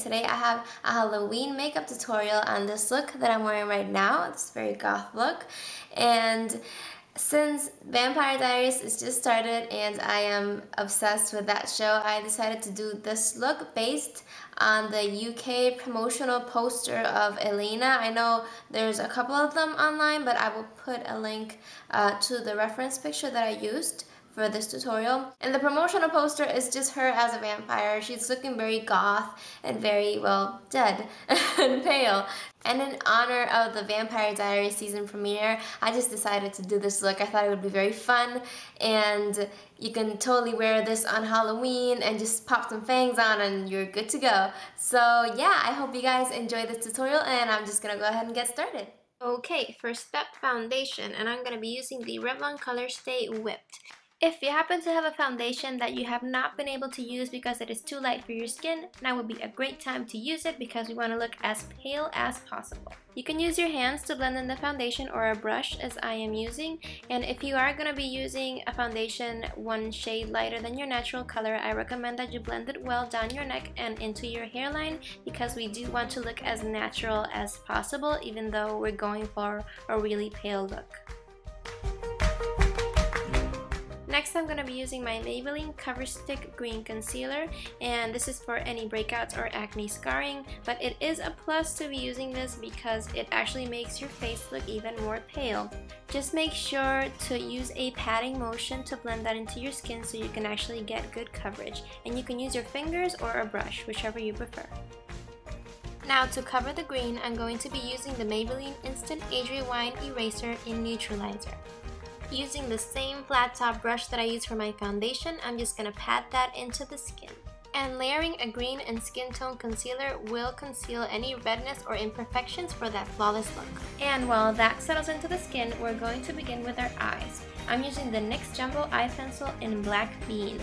today I have a Halloween makeup tutorial on this look that I'm wearing right now. It's a very goth look, and since Vampire Diaries is just started and I am obsessed with that show, I decided to do this look based on the UK promotional poster of Elena. I know there's a couple of them online, but I will put a link to the reference picture that I used for this tutorial. And the promotional poster is just her as a vampire. She's looking very goth and very, well, dead and pale. And in honor of the Vampire Diaries season premiere, I just decided to do this look. I thought it would be very fun, and you can totally wear this on Halloween and just pop some fangs on and you're good to go. So yeah, I hope you guys enjoy this tutorial, and I'm just gonna go ahead and get started. Okay, first step, foundation, and I'm gonna be using the Revlon Color Stay Whipped. If you happen to have a foundation that you have not been able to use because it is too light for your skin, now would be a great time to use it because we want to look as pale as possible. You can use your hands to blend in the foundation or a brush as I am using, and if you are going to be using a foundation one shade lighter than your natural color, I recommend that you blend it well down your neck and into your hairline because we do want to look as natural as possible even though we're going for a really pale look. Next, I'm going to be using my Maybelline Cover Stick Green Concealer, and this is for any breakouts or acne scarring, but it is a plus to be using this because it actually makes your face look even more pale. Just make sure to use a patting motion to blend that into your skin so you can actually get good coverage, and you can use your fingers or a brush, whichever you prefer. Now to cover the green, I'm going to be using the Maybelline Instant Age Rewind Eraser in Neutralizer. Using the same flat top brush that I use for my foundation, I'm just going to pat that into the skin. And layering a green and skin tone concealer will conceal any redness or imperfections for that flawless look. And while that settles into the skin, we're going to begin with our eyes. I'm using the NYX Jumbo Eye Pencil in Black Bean.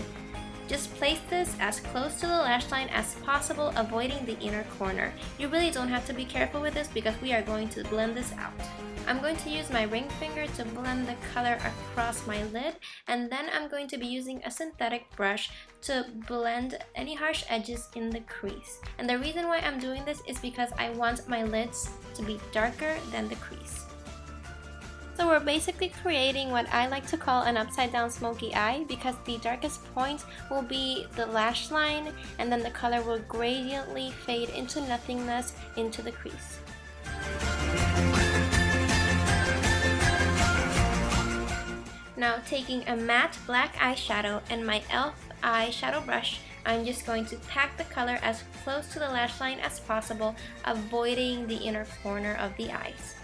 Just place this as close to the lash line as possible, avoiding the inner corner. You really don't have to be careful with this because we are going to blend this out. I'm going to use my ring finger to blend the color across my lid, and then I'm going to be using a synthetic brush to blend any harsh edges in the crease. And the reason why I'm doing this is because I want my lids to be darker than the crease. So we're basically creating what I like to call an upside down smoky eye because the darkest point will be the lash line, and then the color will gradiently fade into nothingness into the crease. Now taking a matte black eyeshadow and my E.L.F. eyeshadow brush, I'm just going to pack the color as close to the lash line as possible, avoiding the inner corner of the eyes.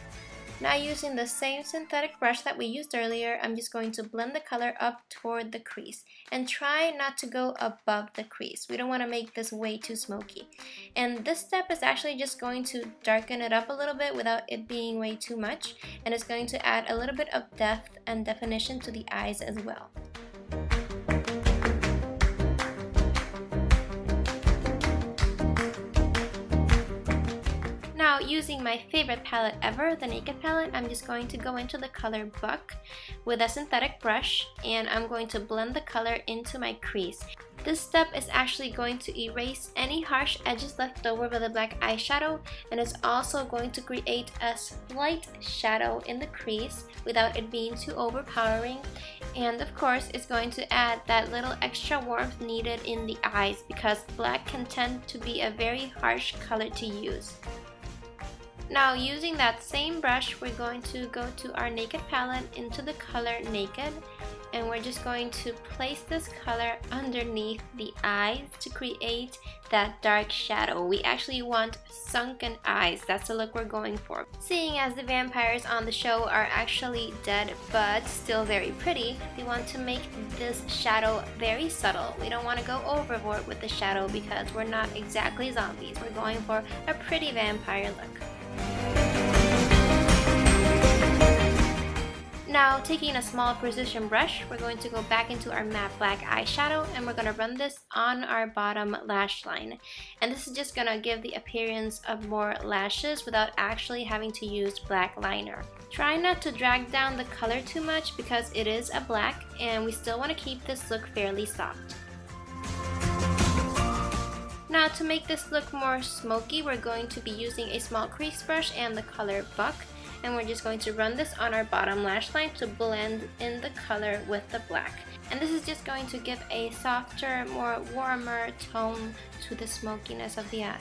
Now using the same synthetic brush that we used earlier, I'm just going to blend the color up toward the crease. And try not to go above the crease. We don't want to make this way too smoky. And this step is actually just going to darken it up a little bit without it being way too much. And it's going to add a little bit of depth and definition to the eyes as well. Now, using my favorite palette ever, the Naked palette, I'm just going to go into the color Buck with a synthetic brush, and I'm going to blend the color into my crease. This step is actually going to erase any harsh edges left over with the black eyeshadow, and it's also going to create a slight shadow in the crease without it being too overpowering. And of course, it's going to add that little extra warmth needed in the eyes because black can tend to be a very harsh color to use. Now using that same brush, we're going to go to our Naked palette into the color Naked, and we're just going to place this color underneath the eyes to create that dark shadow. We actually want sunken eyes. That's the look we're going for. Seeing as the vampires on the show are actually dead but still very pretty, we want to make this shadow very subtle. We don't want to go overboard with the shadow because we're not exactly zombies. We're going for a pretty vampire look. Now taking a small precision brush, we're going to go back into our matte black eyeshadow and we're going to run this on our bottom lash line. And this is just going to give the appearance of more lashes without actually having to use black liner. Try not to drag down the color too much because it is a black and we still want to keep this look fairly soft. Now to make this look more smoky, we're going to be using a small crease brush and the color Buck. And we're just going to run this on our bottom lash line to blend in the color with the black. And this is just going to give a softer, more warmer tone to the smokiness of the eye.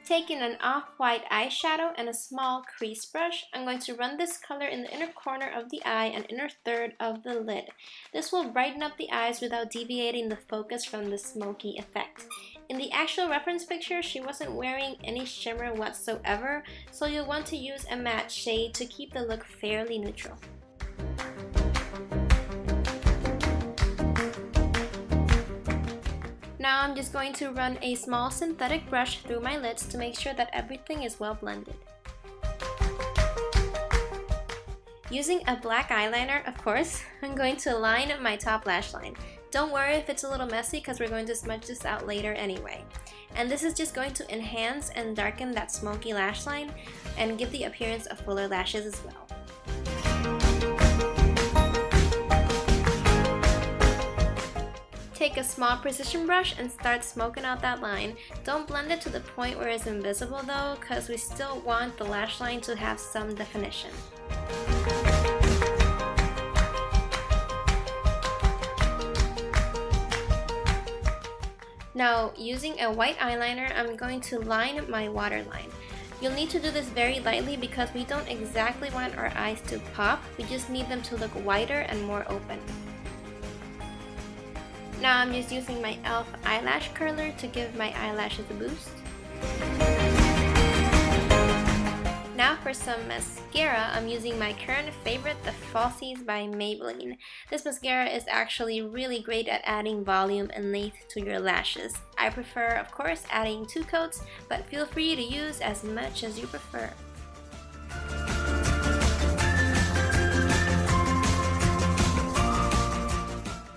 Taking an off-white eyeshadow and a small crease brush, I'm going to run this color in the inner corner of the eye and inner third of the lid. This will brighten up the eyes without deviating the focus from the smoky effect. In the actual reference picture, she wasn't wearing any shimmer whatsoever, so you'll want to use a matte shade to keep the look fairly neutral. Now I'm just going to run a small synthetic brush through my lids to make sure that everything is well blended. Using a black eyeliner, of course, I'm going to line my top lash line. Don't worry if it's a little messy because we're going to smudge this out later anyway. And this is just going to enhance and darken that smoky lash line and give the appearance of fuller lashes as well. Take a small precision brush and start smoking out that line. Don't blend it to the point where it's invisible though, because we still want the lash line to have some definition. Now, using a white eyeliner, I'm going to line my waterline. You'll need to do this very lightly because we don't exactly want our eyes to pop, we just need them to look wider and more open. Now I'm just using my E.L.F. eyelash curler to give my eyelashes a boost. Now for some mascara, I'm using my current favorite, the Falsies by Maybelline. This mascara is actually really great at adding volume and length to your lashes. I prefer, of course, adding 2 coats, but feel free to use as much as you prefer.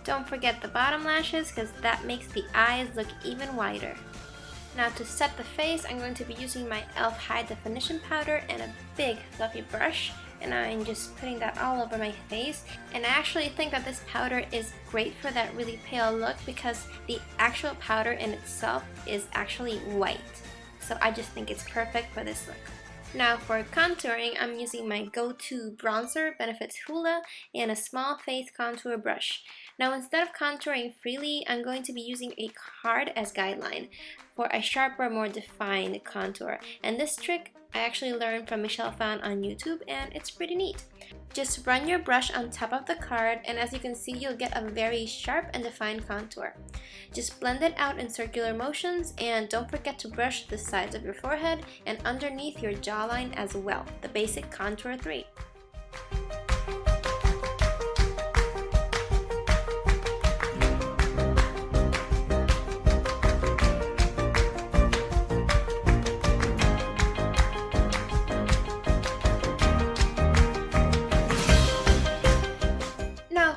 Don't forget the bottom lashes because that makes the eyes look even wider. Now to set the face, I'm going to be using my E.L.F. High Definition Powder and a big fluffy brush. And I'm just putting that all over my face. And I actually think that this powder is great for that really pale look because the actual powder in itself is actually white. So I just think it's perfect for this look. Now for contouring, I'm using my go-to bronzer, Benefit's Hoola, and a small face contour brush. Now instead of contouring freely, I'm going to be using a card as guideline for a sharper, more defined contour. And this trick I actually learned from Michelle Fan on YouTube, and it's pretty neat. Just run your brush on top of the card, and as you can see, you'll get a very sharp and defined contour. Just blend it out in circular motions, and don't forget to brush the sides of your forehead and underneath your jawline as well, the basic contour 3.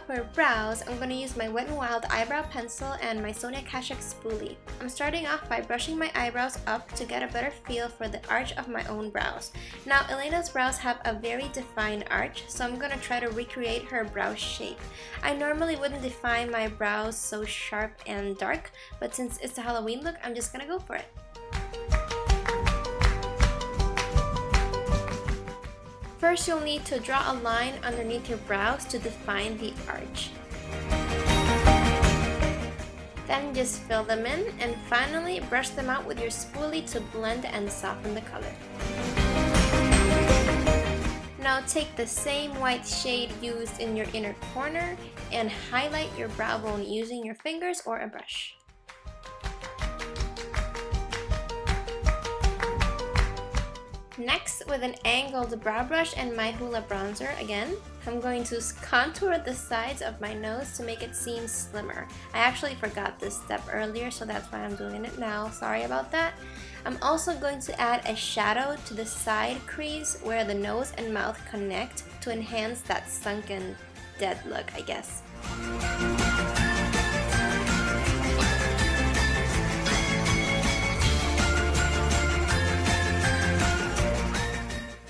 For brows, I'm going to use my Wet n Wild eyebrow pencil and my Sonia Kashuk spoolie. I'm starting off by brushing my eyebrows up to get a better feel for the arch of my own brows. Now Elena's brows have a very defined arch, so I'm going to try to recreate her brow shape. I normally wouldn't define my brows so sharp and dark, but since it's a Halloween look, I'm just going to go for it. First, you'll need to draw a line underneath your brows to define the arch. Then just fill them in, and finally brush them out with your spoolie to blend and soften the color. Now take the same white shade used in your inner corner and highlight your brow bone using your fingers or a brush. Next, with an angled brow brush and my Hoola bronzer again, I'm going to contour the sides of my nose to make it seem slimmer. I actually forgot this step earlier, so that's why I'm doing it now. Sorry about that. I'm also going to add a shadow to the side crease where the nose and mouth connect to enhance that sunken, dead look, I guess.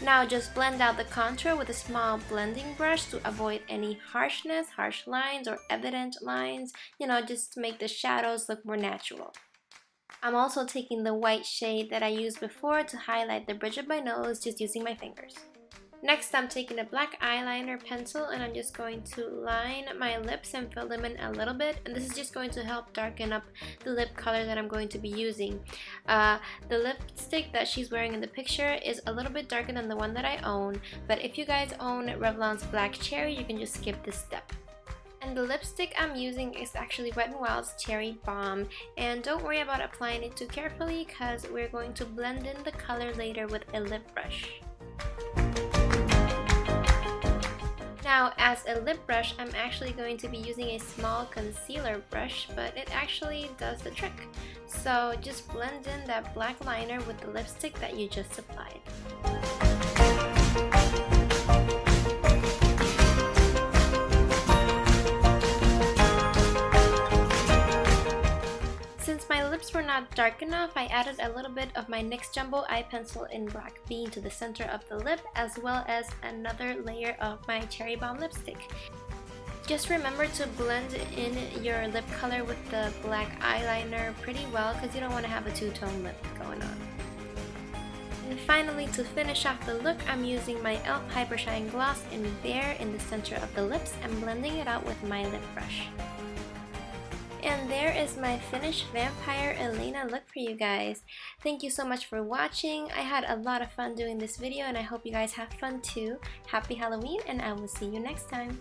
Now just blend out the contour with a small blending brush to avoid any harshness, harsh lines, or evident lines, you know, just to make the shadows look more natural. I'm also taking the white shade that I used before to highlight the bridge of my nose just using my fingers. Next, I'm taking a black eyeliner pencil and I'm just going to line my lips and fill them in a little bit, and this is just going to help darken up the lip color that I'm going to be using. The lipstick that she's wearing in the picture is a little bit darker than the one that I own, but if you guys own Revlon's Black Cherry, you can just skip this step. And the lipstick I'm using is actually Wet n Wild's Cherry Bomb, and don't worry about applying it too carefully because we're going to blend in the color later with a lip brush. Now, as a lip brush, I'm actually going to be using a small concealer brush, but it actually does the trick. So just blend in that black liner with the lipstick that you just applied. Since my lips were not dark enough, I added a little bit of my NYX Jumbo Eye Pencil in Black Bean to the center of the lip, as well as another layer of my Cherry Bomb lipstick. Just remember to blend in your lip color with the black eyeliner pretty well because you don't want to have a two-tone lip going on. And finally, to finish off the look, I'm using my E.L.F. Hypershine Gloss in Bare in the center of the lips and blending it out with my lip brush. And there is my finished Vampire Elena look for you guys. Thank you so much for watching. I had a lot of fun doing this video and I hope you guys have fun too. Happy Halloween, and I will see you next time.